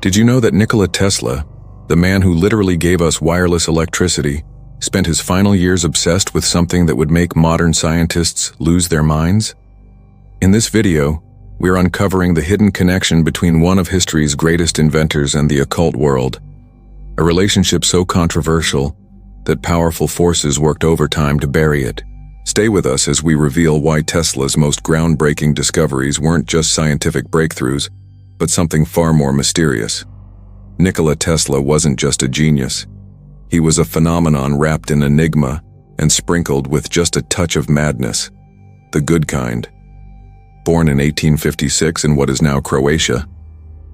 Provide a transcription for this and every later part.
Did you know that Nikola Tesla, the man who literally gave us wireless electricity, spent his final years obsessed with something that would make modern scientists lose their minds? In this video, we're uncovering the hidden connection between one of history's greatest inventors and the occult world, a relationship so controversial that powerful forces worked overtime to bury it. Stay with us as we reveal why Tesla's most groundbreaking discoveries weren't just scientific breakthroughs, but something far more mysterious. Nikola Tesla wasn't just a genius. He was a phenomenon wrapped in enigma and sprinkled with just a touch of madness, the good kind. Born in 1856 in what is now Croatia,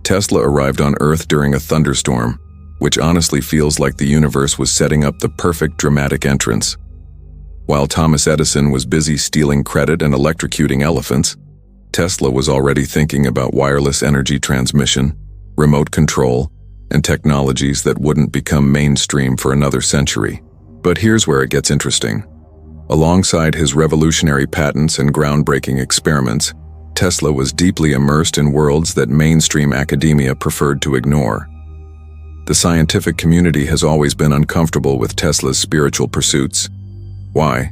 Tesla arrived on Earth during a thunderstorm, which honestly feels like the universe was setting up the perfect dramatic entrance. While Thomas Edison was busy stealing credit and electrocuting elephants, Tesla was already thinking about wireless energy transmission, remote control, and technologies that wouldn't become mainstream for another century. But here's where it gets interesting. Alongside his revolutionary patents and groundbreaking experiments, Tesla was deeply immersed in worlds that mainstream academia preferred to ignore. The scientific community has always been uncomfortable with Tesla's spiritual pursuits. Why?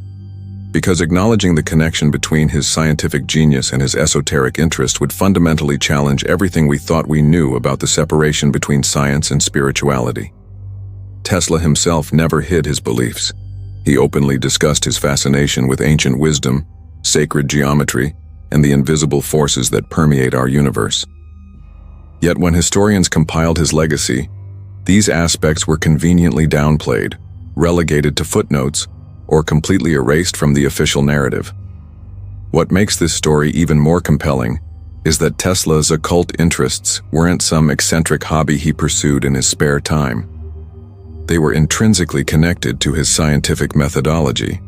Because acknowledging the connection between his scientific genius and his esoteric interest would fundamentally challenge everything we thought we knew about the separation between science and spirituality. Tesla himself never hid his beliefs. He openly discussed his fascination with ancient wisdom, sacred geometry, and the invisible forces that permeate our universe. Yet when historians compiled his legacy, these aspects were conveniently downplayed, relegated to footnotes, or completely erased from the official narrative. What makes this story even more compelling is that Tesla's occult interests weren't some eccentric hobby he pursued in his spare time. They were intrinsically connected to his scientific methodology.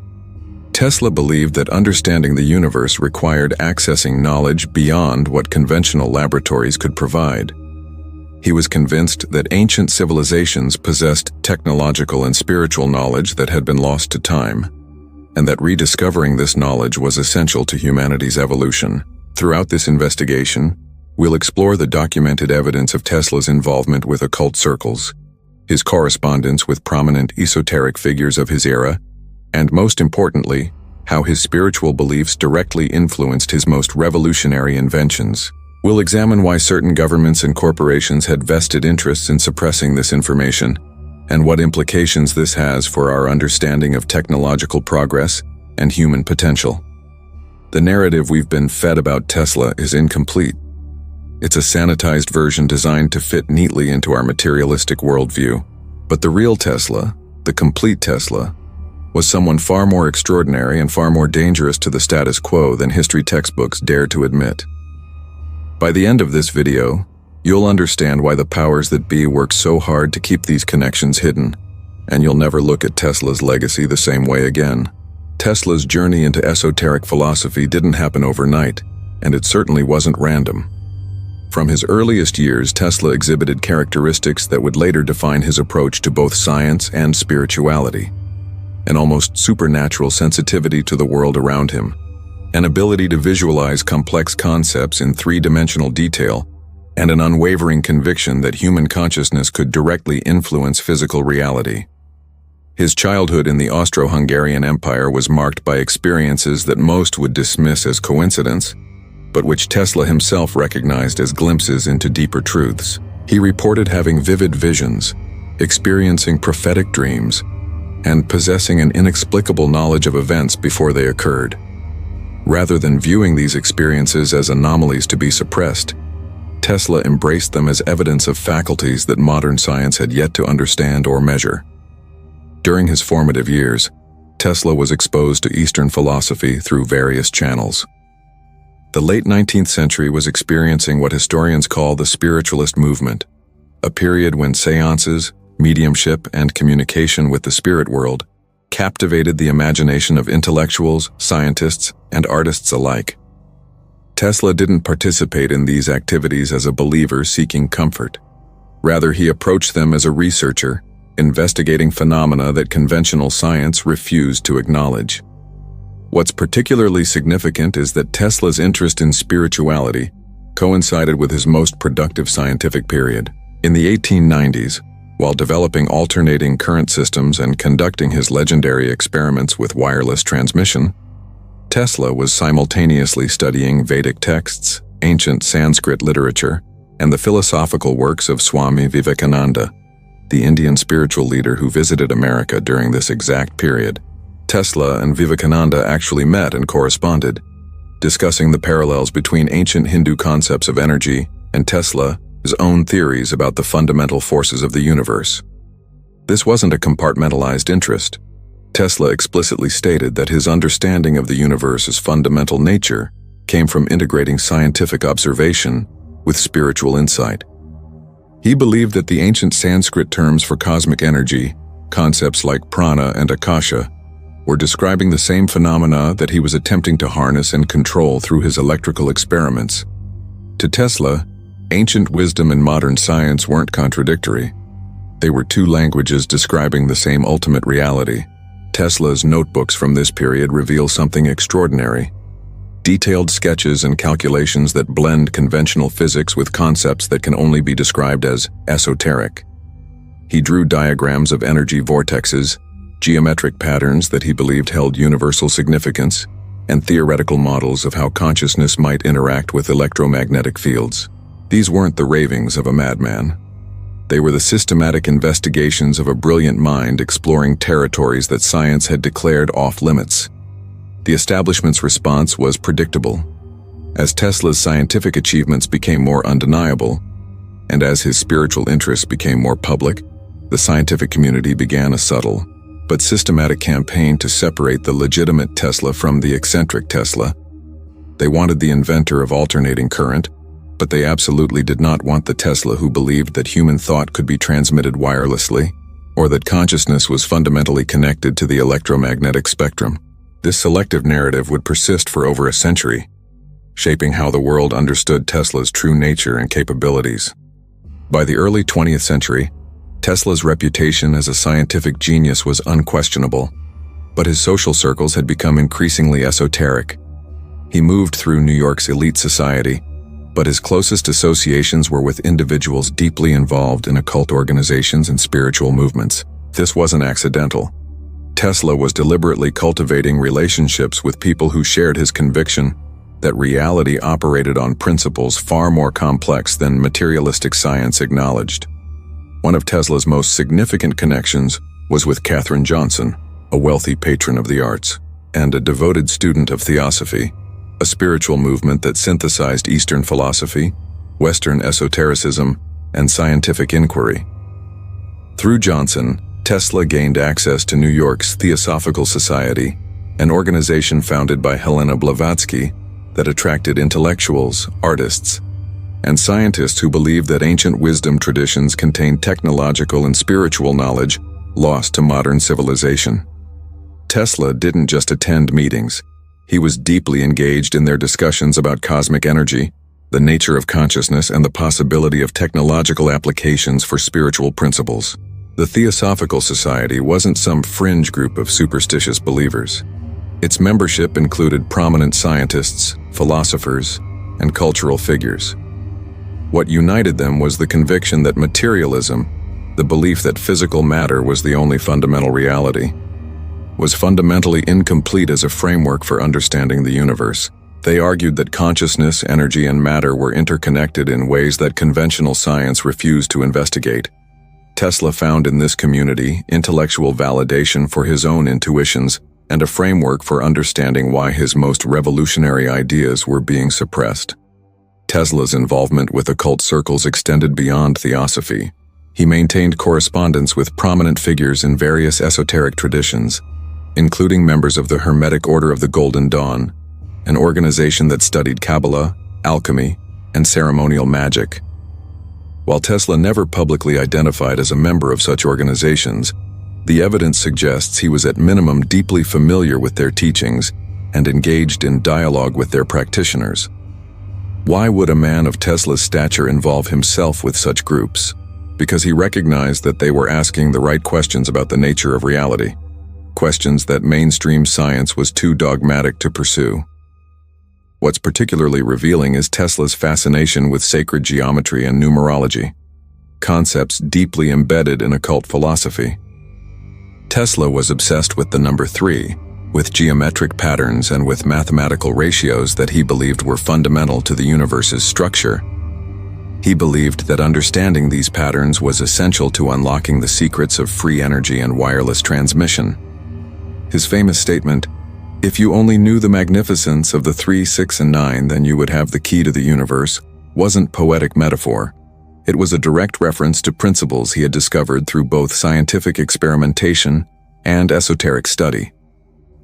Tesla believed that understanding the universe required accessing knowledge beyond what conventional laboratories could provide. He was convinced that ancient civilizations possessed technological and spiritual knowledge that had been lost to time, and that rediscovering this knowledge was essential to humanity's evolution. Throughout this investigation, we'll explore the documented evidence of Tesla's involvement with occult circles, his correspondence with prominent esoteric figures of his era, and most importantly, how his spiritual beliefs directly influenced his most revolutionary inventions. We'll examine why certain governments and corporations had vested interests in suppressing this information, and what implications this has for our understanding of technological progress and human potential. The narrative we've been fed about Tesla is incomplete. It's a sanitized version designed to fit neatly into our materialistic worldview. But the real Tesla, the complete Tesla, was someone far more extraordinary and far more dangerous to the status quo than history textbooks dare to admit. By the end of this video, you'll understand why the powers that be work so hard to keep these connections hidden, and you'll never look at Tesla's legacy the same way again. Tesla's journey into esoteric philosophy didn't happen overnight, and it certainly wasn't random. From his earliest years, Tesla exhibited characteristics that would later define his approach to both science and spirituality. An almost supernatural sensitivity to the world around him, an ability to visualize complex concepts in three-dimensional detail, and an unwavering conviction that human consciousness could directly influence physical reality. His childhood in the Austro-Hungarian Empire was marked by experiences that most would dismiss as coincidence, but which Tesla himself recognized as glimpses into deeper truths. He reported having vivid visions, experiencing prophetic dreams, and possessing an inexplicable knowledge of events before they occurred. Rather than viewing these experiences as anomalies to be suppressed, Tesla embraced them as evidence of faculties that modern science had yet to understand or measure. During his formative years, Tesla was exposed to Eastern philosophy through various channels. The late 19th century was experiencing what historians call the spiritualist movement, a period when seances, mediumship, and communication with the spirit world captivated the imagination of intellectuals, scientists, and artists alike. Tesla didn't participate in these activities as a believer seeking comfort. Rather, he approached them as a researcher, investigating phenomena that conventional science refused to acknowledge. What's particularly significant is that Tesla's interest in spirituality coincided with his most productive scientific period. In the 1890s, while developing alternating current systems and conducting his legendary experiments with wireless transmission, Tesla was simultaneously studying Vedic texts, ancient Sanskrit literature, and the philosophical works of Swami Vivekananda, the Indian spiritual leader who visited America during this exact period. Tesla and Vivekananda actually met and corresponded, discussing the parallels between ancient Hindu concepts of energy and Tesla's own theories about the fundamental forces of the universe. This wasn't a compartmentalized interest. Tesla explicitly stated that his understanding of the universe's fundamental nature came from integrating scientific observation with spiritual insight. He believed that the ancient Sanskrit terms for cosmic energy, concepts like prana and akasha, were describing the same phenomena that he was attempting to harness and control through his electrical experiments. To Tesla, ancient wisdom and modern science weren't contradictory. They were two languages describing the same ultimate reality. Tesla's notebooks from this period reveal something extraordinary: detailed sketches and calculations that blend conventional physics with concepts that can only be described as esoteric. He drew diagrams of energy vortexes, geometric patterns that he believed held universal significance, and theoretical models of how consciousness might interact with electromagnetic fields. These weren't the ravings of a madman. They were the systematic investigations of a brilliant mind exploring territories that science had declared off-limits. The establishment's response was predictable. As Tesla's scientific achievements became more undeniable, and as his spiritual interests became more public, the scientific community began a subtle but systematic campaign to separate the legitimate Tesla from the eccentric Tesla. They wanted the inventor of alternating current, but they absolutely did not want the Tesla who believed that human thought could be transmitted wirelessly, or that consciousness was fundamentally connected to the electromagnetic spectrum. This selective narrative would persist for over a century, shaping how the world understood Tesla's true nature and capabilities. By the early 20th century, Tesla's reputation as a scientific genius was unquestionable, but his social circles had become increasingly esoteric. He moved through New York's elite society, but his closest associations were with individuals deeply involved in occult organizations and spiritual movements. This wasn't accidental. Tesla was deliberately cultivating relationships with people who shared his conviction that reality operated on principles far more complex than materialistic science acknowledged. One of Tesla's most significant connections was with Katherine Johnson, a wealthy patron of the arts, and a devoted student of theosophy, a spiritual movement that synthesized Eastern philosophy, Western esotericism, and scientific inquiry. Through Johnson, Tesla gained access to New York's Theosophical Society, an organization founded by Helena Blavatsky that attracted intellectuals, artists, and scientists who believed that ancient wisdom traditions contained technological and spiritual knowledge lost to modern civilization. Tesla didn't just attend meetings. He was deeply engaged in their discussions about cosmic energy, the nature of consciousness, and the possibility of technological applications for spiritual principles. The Theosophical Society wasn't some fringe group of superstitious believers. Its membership included prominent scientists, philosophers, and cultural figures. What united them was the conviction that materialism, the belief that physical matter was the only fundamental reality, was fundamentally incomplete as a framework for understanding the universe. They argued that consciousness, energy, and matter were interconnected in ways that conventional science refused to investigate. Tesla found in this community intellectual validation for his own intuitions and a framework for understanding why his most revolutionary ideas were being suppressed. Tesla's involvement with occult circles extended beyond theosophy. He maintained correspondence with prominent figures in various esoteric traditions, including members of the Hermetic Order of the Golden Dawn, an organization that studied Kabbalah, alchemy, and ceremonial magic. While Tesla never publicly identified as a member of such organizations, the evidence suggests he was at minimum deeply familiar with their teachings and engaged in dialogue with their practitioners. Why would a man of Tesla's stature involve himself with such groups? Because he recognized that they were asking the right questions about the nature of reality, questions that mainstream science was too dogmatic to pursue. What's particularly revealing is Tesla's fascination with sacred geometry and numerology. concepts deeply embedded in occult philosophy. Tesla was obsessed with the number 3, with geometric patterns and with mathematical ratios that he believed were fundamental to the universe's structure. He believed that understanding these patterns was essential to unlocking the secrets of free energy and wireless transmission. His famous statement, "If you only knew the magnificence of the 3, 6, and 9, then you would have the key to the universe," wasn't poetic metaphor. It was a direct reference to principles he had discovered through both scientific experimentation and esoteric study.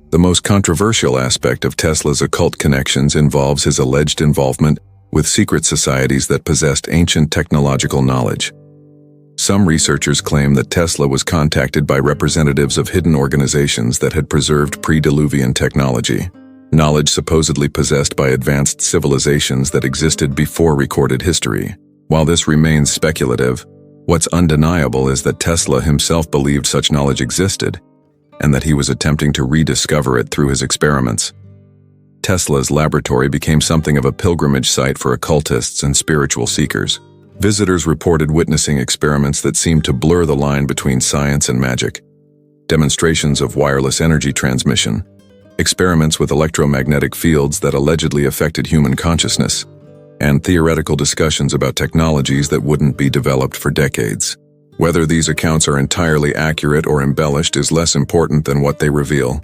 The most controversial aspect of Tesla's occult connections involves his alleged involvement with secret societies that possessed ancient technological knowledge. Some researchers claim that Tesla was contacted by representatives of hidden organizations that had preserved pre-Diluvian technology, knowledge supposedly possessed by advanced civilizations that existed before recorded history. While this remains speculative, what's undeniable is that Tesla himself believed such knowledge existed, and that he was attempting to rediscover it through his experiments. Tesla's laboratory became something of a pilgrimage site for occultists and spiritual seekers. Visitors reported witnessing experiments that seemed to blur the line between science and magic. Demonstrations of wireless energy transmission, experiments with electromagnetic fields that allegedly affected human consciousness, and theoretical discussions about technologies that wouldn't be developed for decades. Whether these accounts are entirely accurate or embellished is less important than what they reveal.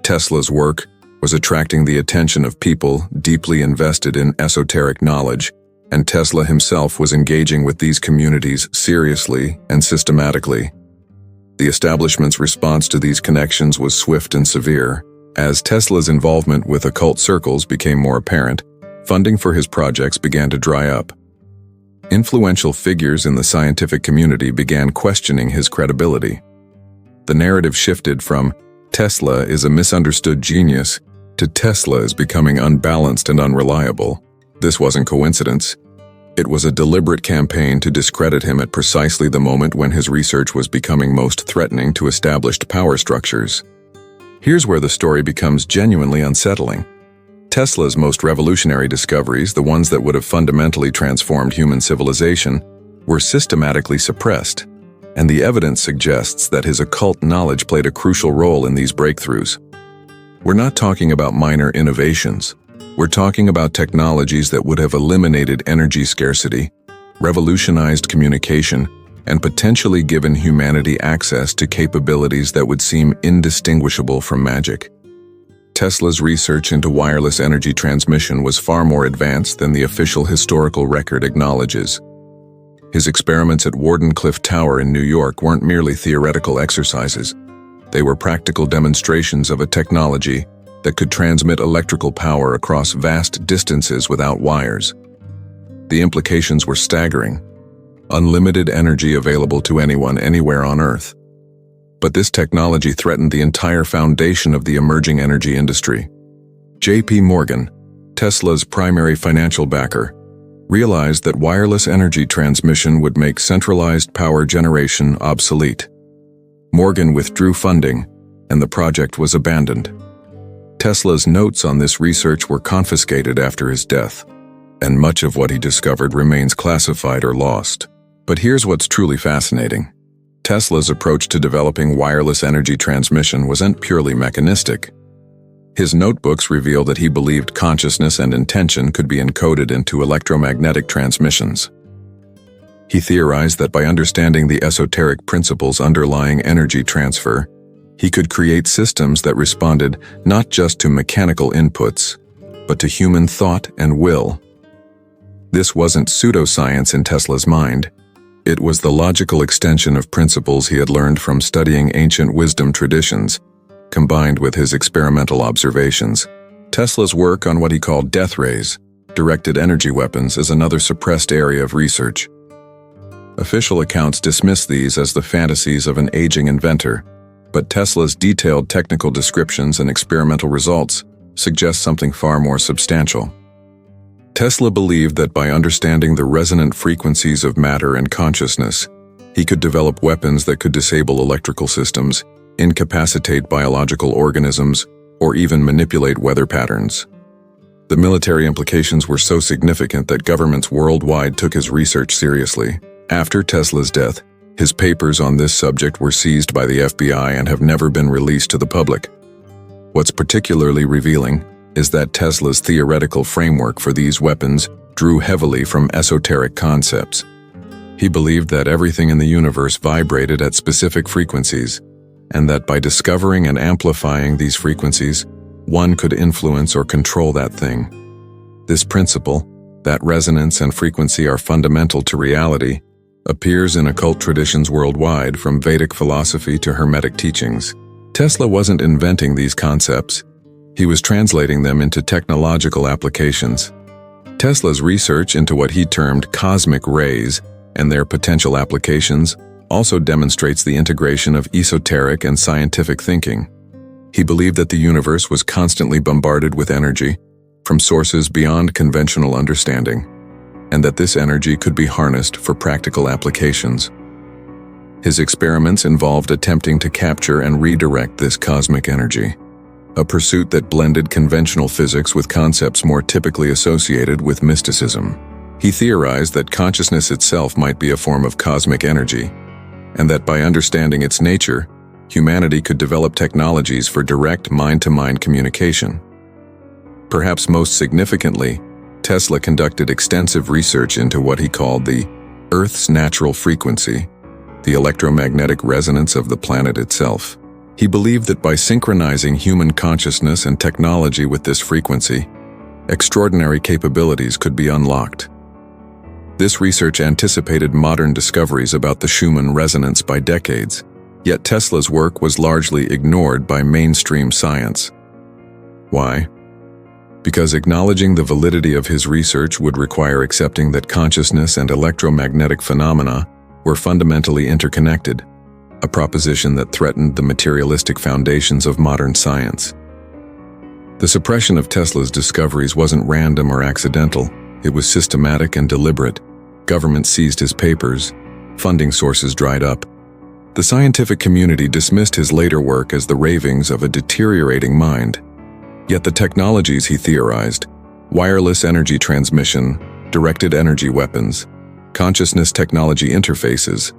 Tesla's work was attracting the attention of people deeply invested in esoteric knowledge, and Tesla himself was engaging with these communities seriously and systematically. The establishment's response to these connections was swift and severe. As Tesla's involvement with occult circles became more apparent, funding for his projects began to dry up. Influential figures in the scientific community began questioning his credibility. The narrative shifted from "Tesla is a misunderstood genius" to "Tesla is becoming unbalanced and unreliable." This wasn't coincidence. It was a deliberate campaign to discredit him at precisely the moment when his research was becoming most threatening to established power structures. Here's where the story becomes genuinely unsettling. Tesla's most revolutionary discoveries, the ones that would have fundamentally transformed human civilization, were systematically suppressed, and the evidence suggests that his occult knowledge played a crucial role in these breakthroughs. We're not talking about minor innovations. We're talking about technologies that would have eliminated energy scarcity, revolutionized communication, and potentially given humanity access to capabilities that would seem indistinguishable from magic. Tesla's research into wireless energy transmission was far more advanced than the official historical record acknowledges. His experiments at Wardenclyffe Tower in New York weren't merely theoretical exercises. They were practical demonstrations of a technology that could transmit electrical power across vast distances without wires. The implications were staggering. Unlimited energy available to anyone, anywhere on Earth. But this technology threatened the entire foundation of the emerging energy industry. J.P. Morgan, Tesla's primary financial backer, realized that wireless energy transmission would make centralized power generation obsolete. Morgan withdrew funding, and the project was abandoned. Tesla's notes on this research were confiscated after his death, and much of what he discovered remains classified or lost. But here's what's truly fascinating. Tesla's approach to developing wireless energy transmission wasn't purely mechanistic. His notebooks reveal that he believed consciousness and intention could be encoded into electromagnetic transmissions. He theorized that by understanding the esoteric principles underlying energy transfer, he could create systems that responded not just to mechanical inputs, but to human thought and will. This wasn't pseudoscience in Tesla's mind. It was the logical extension of principles he had learned from studying ancient wisdom traditions, combined with his experimental observations. Tesla's work on what he called death rays, directed energy weapons, is another suppressed area of research. Official accounts dismiss these as the fantasies of an aging inventor, but Tesla's detailed technical descriptions and experimental results suggest something far more substantial. Tesla believed that by understanding the resonant frequencies of matter and consciousness, he could develop weapons that could disable electrical systems, incapacitate biological organisms, or even manipulate weather patterns. The military implications were so significant that governments worldwide took his research seriously, After Tesla's death, his papers on this subject were seized by the FBI and have never been released to the public. What's particularly revealing is that Tesla's theoretical framework for these weapons drew heavily from esoteric concepts. He believed that everything in the universe vibrated at specific frequencies, and that by discovering and amplifying these frequencies, one could influence or control that thing. This principle, that resonance and frequency are fundamental to reality, appears in occult traditions worldwide, from Vedic philosophy to Hermetic teachings. Tesla wasn't inventing these concepts. He was translating them into technological applications. Tesla's research into what he termed cosmic rays and their potential applications also demonstrates the integration of esoteric and scientific thinking. He believed that the universe was constantly bombarded with energy from sources beyond conventional understanding, and that this energy could be harnessed for practical applications. His experiments involved attempting to capture and redirect this cosmic energy, a pursuit that blended conventional physics with concepts more typically associated with mysticism. He theorized that consciousness itself might be a form of cosmic energy, and that by understanding its nature, humanity could develop technologies for direct mind-to-mind communication. Perhaps most significantly, Tesla conducted extensive research into what he called the Earth's natural frequency, the electromagnetic resonance of the planet itself. He believed that by synchronizing human consciousness and technology with this frequency, extraordinary capabilities could be unlocked. This research anticipated modern discoveries about the Schumann resonance by decades, yet Tesla's work was largely ignored by mainstream science. Why? Because acknowledging the validity of his research would require accepting that consciousness and electromagnetic phenomena were fundamentally interconnected, a proposition that threatened the materialistic foundations of modern science. The suppression of Tesla's discoveries wasn't random or accidental. It was systematic and deliberate. Government seized his papers, funding sources dried up. The scientific community dismissed his later work as the ravings of a deteriorating mind. Yet the technologies he theorized, wireless energy transmission, directed energy weapons, consciousness technology interfaces,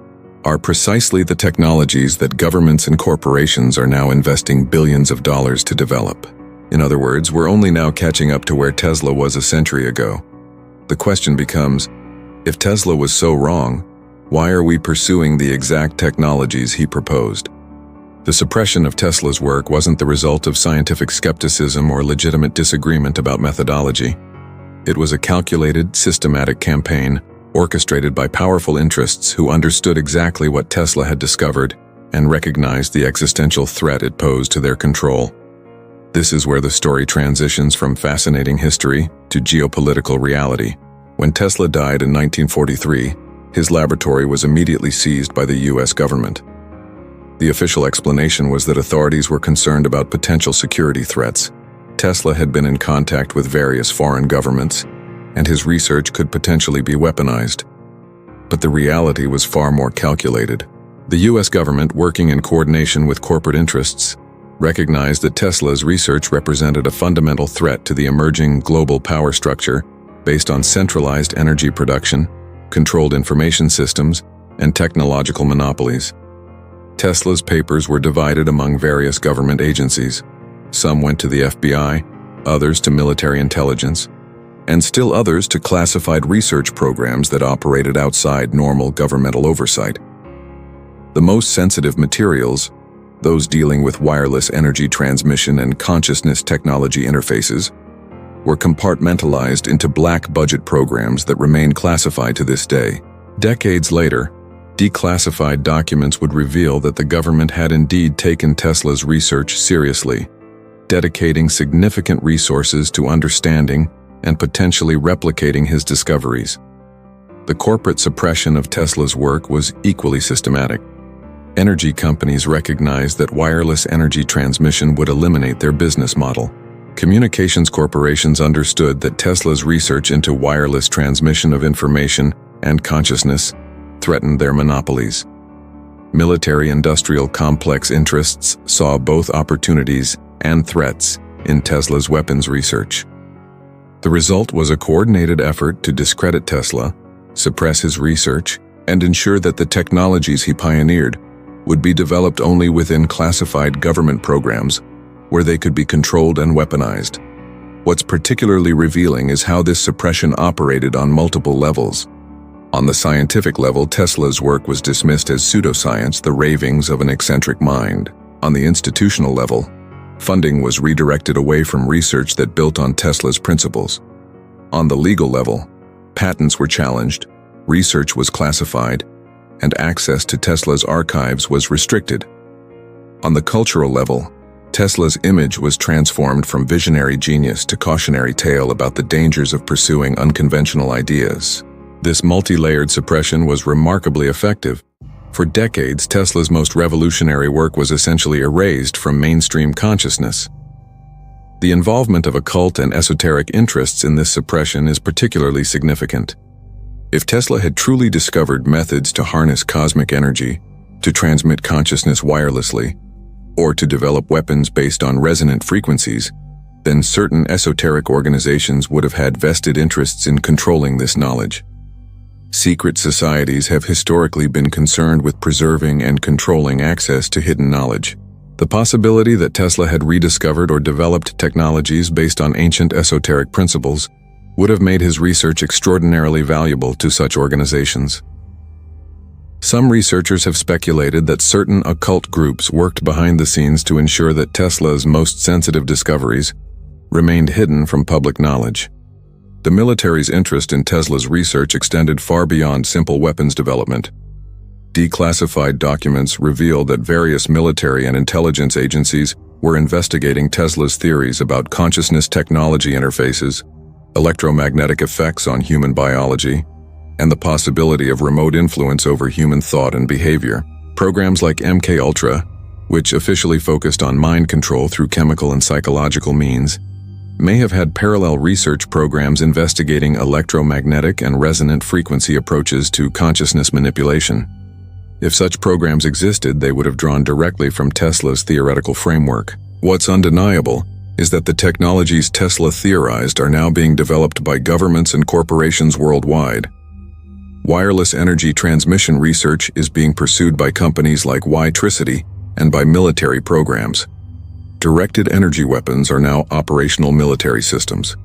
are precisely the technologies that governments and corporations are now investing billions of dollars to develop. In other words, we're only now catching up to where Tesla was a century ago. The question becomes, if Tesla was so wrong, why are we pursuing the exact technologies he proposed? The suppression of Tesla's work wasn't the result of scientific skepticism or legitimate disagreement about methodology. It was a calculated, systematic campaign orchestrated by powerful interests who understood exactly what Tesla had discovered and recognized the existential threat it posed to their control. This is where the story transitions from fascinating history to geopolitical reality. When Tesla died in 1943, his laboratory was immediately seized by the US government. The official explanation was that authorities were concerned about potential security threats. Tesla had been in contact with various foreign governments, and his research could potentially be weaponized. But the reality was far more calculated. The US government, working in coordination with corporate interests, recognized that Tesla's research represented a fundamental threat to the emerging global power structure based on centralized energy production, controlled information systems, and technological monopolies. Tesla's papers were divided among various government agencies. Some went to the FBI, others to military intelligence, and still others to classified research programs that operated outside normal governmental oversight. The most sensitive materials, those dealing with wireless energy transmission and consciousness technology interfaces, were compartmentalized into black budget programs that remain classified to this day. Decades later, declassified documents would reveal that the government had indeed taken Tesla's research seriously, dedicating significant resources to understanding and potentially replicating his discoveries. The corporate suppression of Tesla's work was equally systematic. Energy companies recognized that wireless energy transmission would eliminate their business model. Communications corporations understood that Tesla's research into wireless transmission of information and consciousness threatened their monopolies. Military-industrial complex interests saw both opportunities and threats in Tesla's weapons research. The result was a coordinated effort to discredit Tesla, suppress his research, and ensure that the technologies he pioneered would be developed only within classified government programs where they could be controlled and weaponized. What's particularly revealing is how this suppression operated on multiple levels. On the scientific level, Tesla's work was dismissed as pseudoscience, the ravings of an eccentric mind. On the institutional level, funding was redirected away from research that built on Tesla's principles. On the legal level, patents were challenged, research was classified, and access to Tesla's archives was restricted. On the cultural level, Tesla's image was transformed from visionary genius to cautionary tale about the dangers of pursuing unconventional ideas. This multi-layered suppression was remarkably effective. For decades, Tesla's most revolutionary work was essentially erased from mainstream consciousness. The involvement of occult and esoteric interests in this suppression is particularly significant. If Tesla had truly discovered methods to harness cosmic energy, to transmit consciousness wirelessly, or to develop weapons based on resonant frequencies, then certain esoteric organizations would have had vested interests in controlling this knowledge. Secret societies have historically been concerned with preserving and controlling access to hidden knowledge. The possibility that Tesla had rediscovered or developed technologies based on ancient esoteric principles would have made his research extraordinarily valuable to such organizations. Some researchers have speculated that certain occult groups worked behind the scenes to ensure that Tesla's most sensitive discoveries remained hidden from public knowledge. The military's interest in Tesla's research extended far beyond simple weapons development. Declassified documents reveal that various military and intelligence agencies were investigating Tesla's theories about consciousness technology interfaces, electromagnetic effects on human biology, and the possibility of remote influence over human thought and behavior. Programs like MKUltra, which officially focused on mind control through chemical and psychological means, may have had parallel research programs investigating electromagnetic and resonant frequency approaches to consciousness manipulation. If such programs existed, they would have drawn directly from Tesla's theoretical framework. What's undeniable is that the technologies Tesla theorized are now being developed by governments and corporations worldwide. Wireless energy transmission research is being pursued by companies like Wardenclyffe and by military programs. Directed energy weapons are now operational military systems.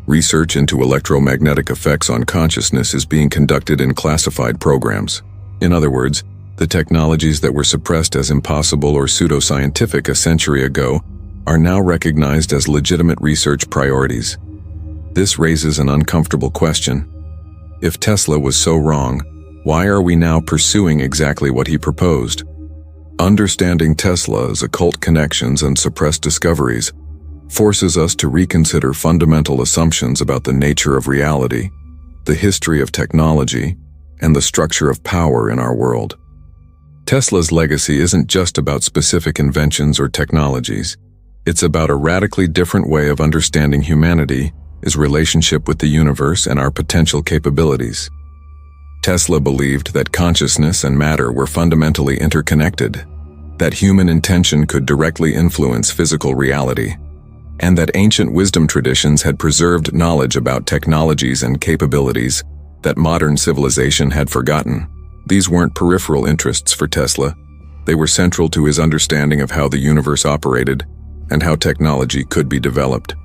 Research into electromagnetic effects on consciousness is being conducted in classified programs. In other words, the technologies that were suppressed as impossible or pseudoscientific a century ago are now recognized as legitimate research priorities. This raises an uncomfortable question. If Tesla was so wrong, why are we now pursuing exactly what he proposed? Understanding Tesla's occult connections and suppressed discoveries forces us to reconsider fundamental assumptions about the nature of reality, the history of technology, and the structure of power in our world. Tesla's legacy isn't just about specific inventions or technologies. It's about a radically different way of understanding humanity, its relationship with the universe, and our potential capabilities. Tesla believed that consciousness and matter were fundamentally interconnected, that human intention could directly influence physical reality, and that ancient wisdom traditions had preserved knowledge about technologies and capabilities that modern civilization had forgotten. These weren't peripheral interests for Tesla. They were central to his understanding of how the universe operated and how technology could be developed.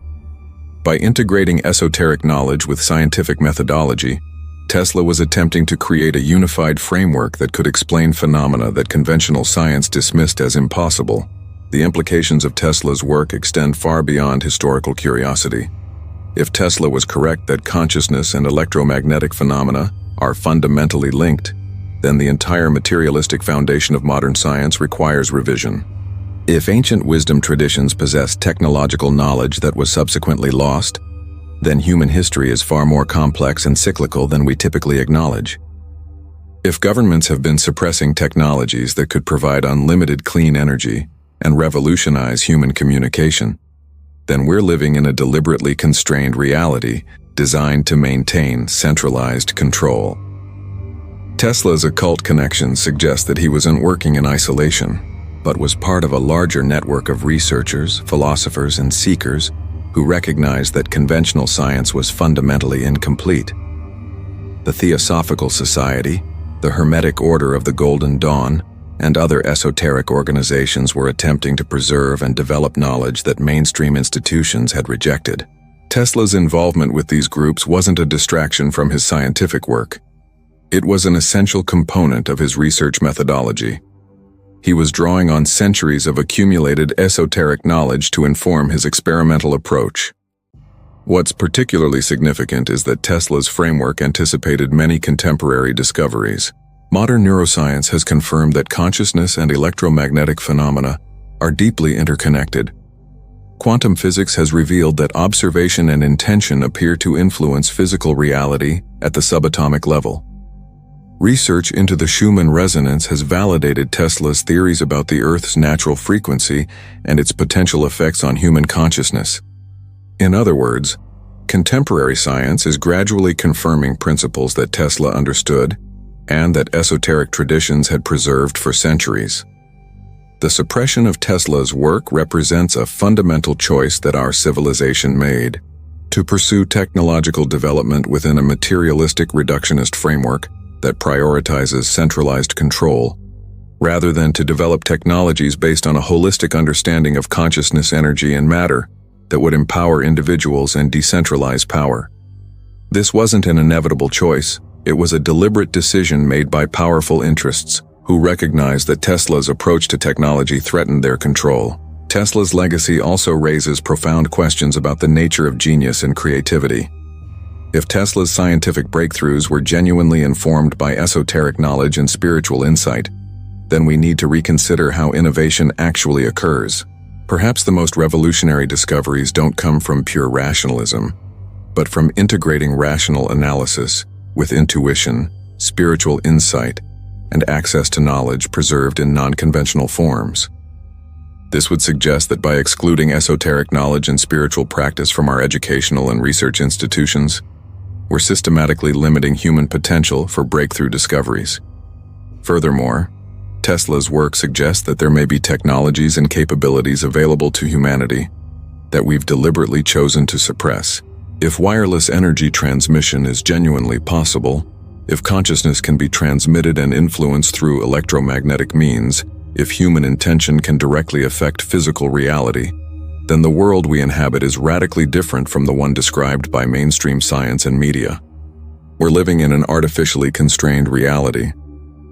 By integrating esoteric knowledge with scientific methodology, Tesla was attempting to create a unified framework that could explain phenomena that conventional science dismissed as impossible. The implications of Tesla's work extend far beyond historical curiosity. If Tesla was correct that consciousness and electromagnetic phenomena are fundamentally linked, then the entire materialistic foundation of modern science requires revision. If ancient wisdom traditions possess technological knowledge that was subsequently lost, then human history is far more complex and cyclical than we typically acknowledge. If governments have been suppressing technologies that could provide unlimited clean energy and revolutionize human communication, then we're living in a deliberately constrained reality designed to maintain centralized control. Tesla's occult connections suggest that he wasn't working in isolation, but was part of a larger network of researchers, philosophers, and seekers who recognized that conventional science was fundamentally incomplete. The Theosophical Society, The Hermetic Order of the Golden Dawn and other esoteric organizations were attempting to preserve and develop knowledge that mainstream institutions had rejected. Tesla's involvement with these groups wasn't a distraction from his scientific work. It was an essential component of his research methodology. He was drawing on centuries of accumulated esoteric knowledge to inform his experimental approach. What's particularly significant is that Tesla's framework anticipated many contemporary discoveries. Modern neuroscience has confirmed that consciousness and electromagnetic phenomena are deeply interconnected. Quantum physics has revealed that observation and intention appear to influence physical reality at the subatomic level. Research into the Schumann resonance has validated Tesla's theories about the Earth's natural frequency and its potential effects on human consciousness. In other words, contemporary science is gradually confirming principles that Tesla understood and that esoteric traditions had preserved for centuries. The suppression of Tesla's work represents a fundamental choice that our civilization made: to pursue technological development within a materialistic reductionist framework that prioritizes centralized control, rather than to develop technologies based on a holistic understanding of consciousness, energy, and matter that would empower individuals and decentralize power. This wasn't an inevitable choice. It was a deliberate decision made by powerful interests who recognized that Tesla's approach to technology threatened their control. Tesla's legacy also raises profound questions about the nature of genius and creativity. If Tesla's scientific breakthroughs were genuinely informed by esoteric knowledge and spiritual insight, then we need to reconsider how innovation actually occurs. Perhaps the most revolutionary discoveries don't come from pure rationalism, but from integrating rational analysis with intuition, spiritual insight, and access to knowledge preserved in non-conventional forms. This would suggest that by excluding esoteric knowledge and spiritual practice from our educational and research institutions, we're systematically limiting human potential for breakthrough discoveries. Furthermore, Tesla's work suggests that there may be technologies and capabilities available to humanity that we've deliberately chosen to suppress. If wireless energy transmission is genuinely possible, if consciousness can be transmitted and influenced through electromagnetic means, if human intention can directly affect physical reality, then the world we inhabit is radically different from the one described by mainstream science and media. We're living in an artificially constrained reality,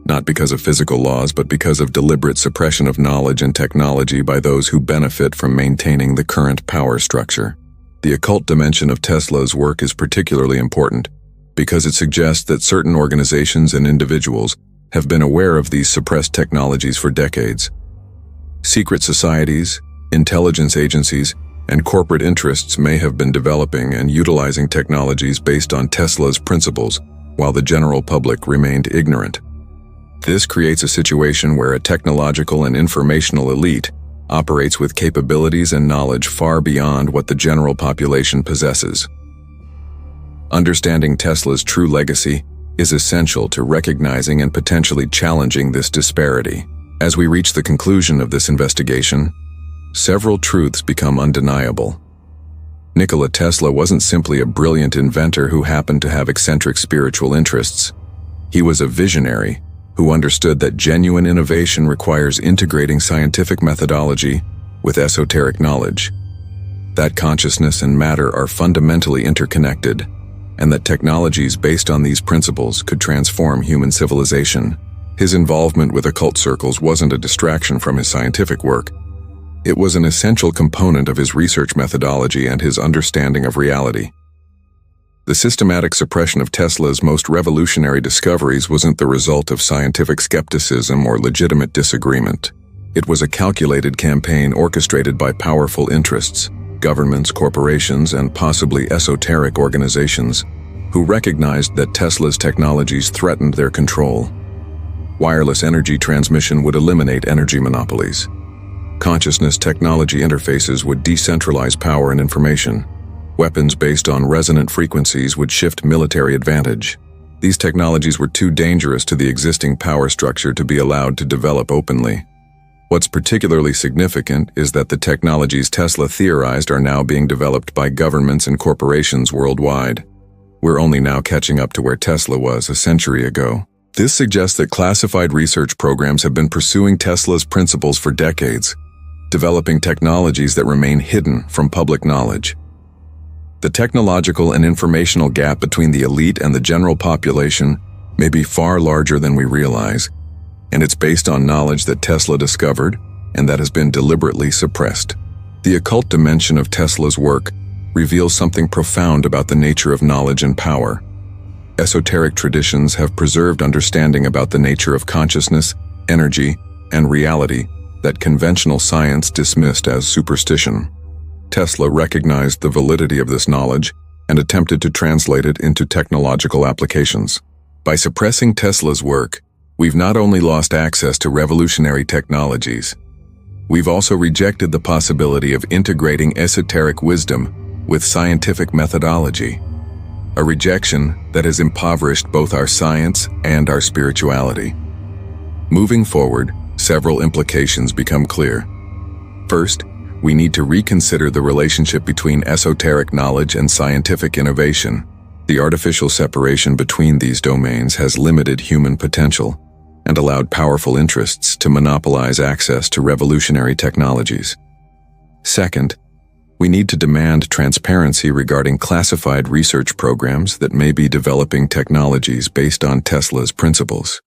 not because of physical laws, but because of deliberate suppression of knowledge and technology by those who benefit from maintaining the current power structure. The occult dimension of Tesla's work is particularly important because it suggests that certain organizations and individuals have been aware of these suppressed technologies for decades. Secret societies, intelligence agencies, and corporate interests may have been developing and utilizing technologies based on Tesla's principles, while the general public remained ignorant. This creates a situation where a technological and informational elite operates with capabilities and knowledge far beyond what the general population possesses. Understanding Tesla's true legacy is essential to recognizing and potentially challenging this disparity. As we reach the conclusion of this investigation, several truths become undeniable. Nikola Tesla wasn't simply a brilliant inventor who happened to have eccentric spiritual interests. He was a visionary who understood that genuine innovation requires integrating scientific methodology with esoteric knowledge, that consciousness and matter are fundamentally interconnected, and that technologies based on these principles could transform human civilization. His involvement with occult circles wasn't a distraction from his scientific work. It was an essential component of his research methodology and his understanding of reality. The systematic suppression of Tesla's most revolutionary discoveries wasn't the result of scientific skepticism or legitimate disagreement. It was a calculated campaign orchestrated by powerful interests, governments, corporations, and possibly esoteric organizations who recognized that Tesla's technologies threatened their control. Wireless energy transmission would eliminate energy monopolies. Consciousness technology interfaces would decentralize power and information. Weapons based on resonant frequencies would shift military advantage. These technologies were too dangerous to the existing power structure to be allowed to develop openly. What's particularly significant is that the technologies Tesla theorized are now being developed by governments and corporations worldwide. We're only now catching up to where Tesla was a century ago. This suggests that classified research programs have been pursuing Tesla's principles for decades, developing technologies that remain hidden from public knowledge. The technological and informational gap between the elite and the general population may be far larger than we realize, and it's based on knowledge that Tesla discovered and that has been deliberately suppressed. The occult dimension of Tesla's work reveals something profound about the nature of knowledge and power. Esoteric traditions have preserved understanding about the nature of consciousness, energy, and reality that conventional science dismissed as superstition. Tesla recognized the validity of this knowledge and attempted to translate it into technological applications. By suppressing Tesla's work, we've not only lost access to revolutionary technologies, we've also rejected the possibility of integrating esoteric wisdom with scientific methodology, a rejection that has impoverished both our science and our spirituality. Moving forward, several implications become clear. First, we need to reconsider the relationship between esoteric knowledge and scientific innovation. The artificial separation between these domains has limited human potential and allowed powerful interests to monopolize access to revolutionary technologies. Second, we need to demand transparency regarding classified research programs that may be developing technologies based on Tesla's principles.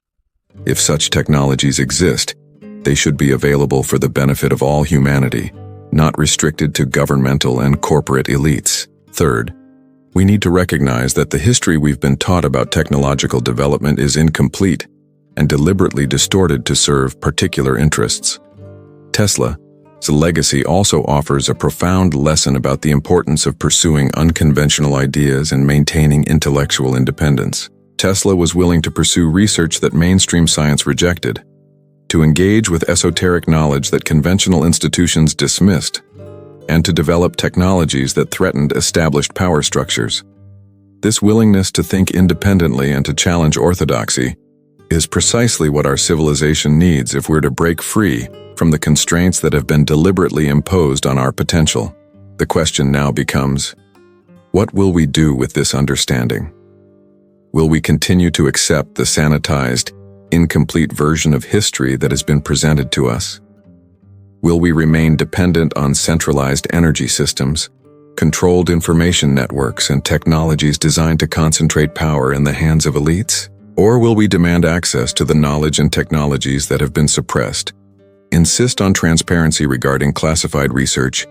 If such technologies exist, they should be available for the benefit of all humanity, not restricted to governmental and corporate elites. Third, we need to recognize that the history we've been taught about technological development is incomplete and deliberately distorted to serve particular interests. Tesla's legacy also offers a profound lesson about the importance of pursuing unconventional ideas and maintaining intellectual independence. Tesla was willing to pursue research that mainstream science rejected, to engage with esoteric knowledge that conventional institutions dismissed, and to develop technologies that threatened established power structures. This willingness to think independently and to challenge orthodoxy is precisely what our civilization needs if we're to break free from the constraints that have been deliberately imposed on our potential. The question now becomes, what will we do with this understanding? Will we continue to accept the sanitized, incomplete version of history that has been presented to us? Will we remain dependent on centralized energy systems, controlled information networks, and technologies designed to concentrate power in the hands of elites? Or will we demand access to the knowledge and technologies that have been suppressed, insist on transparency regarding classified research,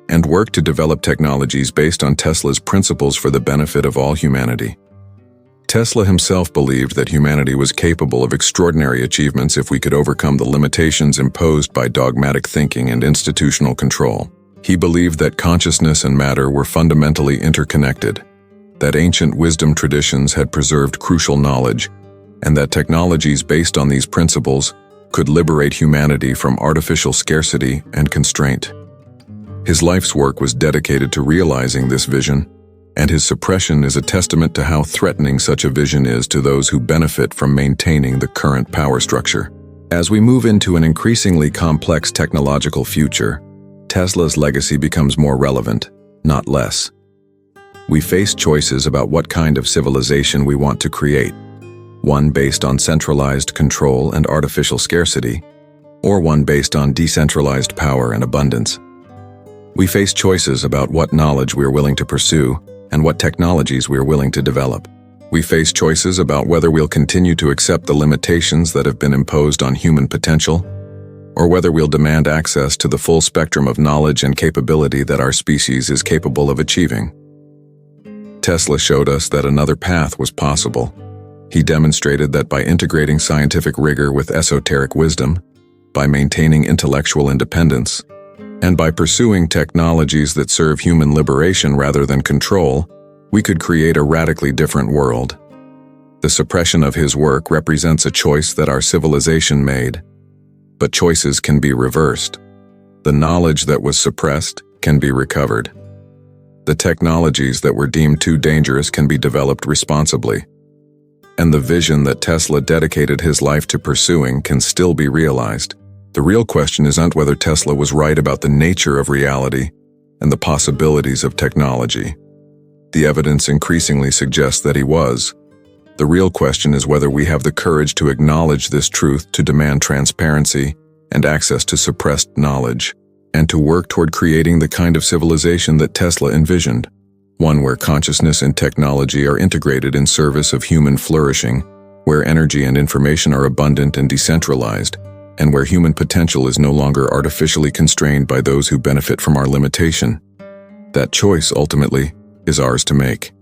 and work to develop technologies based on Tesla's principles for the benefit of all humanity? Tesla himself believed that humanity was capable of extraordinary achievements if we could overcome the limitations imposed by dogmatic thinking and institutional control. He believed that consciousness and matter were fundamentally interconnected, that ancient wisdom traditions had preserved crucial knowledge, and that technologies based on these principles could liberate humanity from artificial scarcity and constraint. His life's work was dedicated to realizing this vision, and his suppression is a testament to how threatening such a vision is to those who benefit from maintaining the current power structure. As we move into an increasingly complex technological future, Tesla's legacy becomes more relevant, not less. We face choices about what kind of civilization we want to create, one based on centralized control and artificial scarcity, or one based on decentralized power and abundance. We face choices about what knowledge we are willing to pursue and what technologies we are willing to develop. We face choices about whether we'll continue to accept the limitations that have been imposed on human potential, or whether we'll demand access to the full spectrum of knowledge and capability that our species is capable of achieving. Tesla showed us that another path was possible. He demonstrated that by integrating scientific rigor with esoteric wisdom, by maintaining intellectual independence, and by pursuing technologies that serve human liberation rather than control, we could create a radically different world. The suppression of his work represents a choice that our civilization made. But choices can be reversed. The knowledge that was suppressed can be recovered. The technologies that were deemed too dangerous can be developed responsibly. And the vision that Tesla dedicated his life to pursuing can still be realized. The real question isn't whether Tesla was right about the nature of reality and the possibilities of technology. The evidence increasingly suggests that he was. The real question is whether we have the courage to acknowledge this truth, to demand transparency and access to suppressed knowledge, and to work toward creating the kind of civilization that Tesla envisioned, one where consciousness and technology are integrated in service of human flourishing, where energy and information are abundant and decentralized, and where human potential is no longer artificially constrained by those who benefit from our limitation. That choice, ultimately, is ours to make.